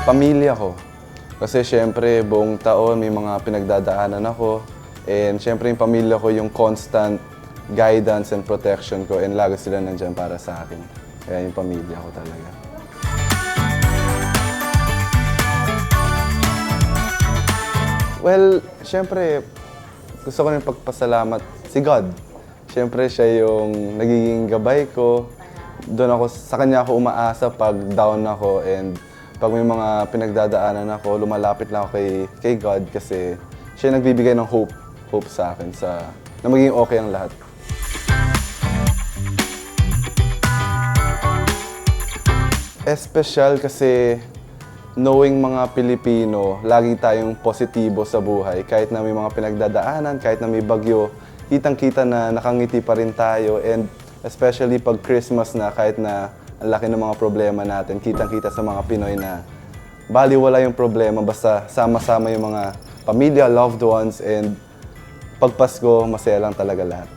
Pamilya ko. Kasi syempre, buong taon may mga pinagdadaanan ako. And syempre, yung pamilya ko yung constant guidance and protection ko. And lagi sila nandyan para sa akin. Kaya yung pamilya ko talaga. Well, syempre, gusto ko rin pagpasalamat si God. Syempre, siya yung nagiging gabay ko. Doon ako, sa kanya ako umaasa pag down ako and pag may mga pinagdadaanan ako, lumalapit lang ako kay God kasi siya yung nagbibigay ng hope sa akin na maging okay ang lahat. Espesyal kasi knowing mga Pilipino, lagi tayong positibo sa buhay. Kahit na may mga pinagdadaanan, kahit na may bagyo, kitang-kita na nakangiti pa rin tayo. And especially pag Christmas na, kahit na ang laki ng mga problema natin, kitang-kita sa mga Pinoy na baliwala yung problema, basta sama-sama yung mga pamilya, loved ones, and pag Pasko, masaya lang talaga lahat.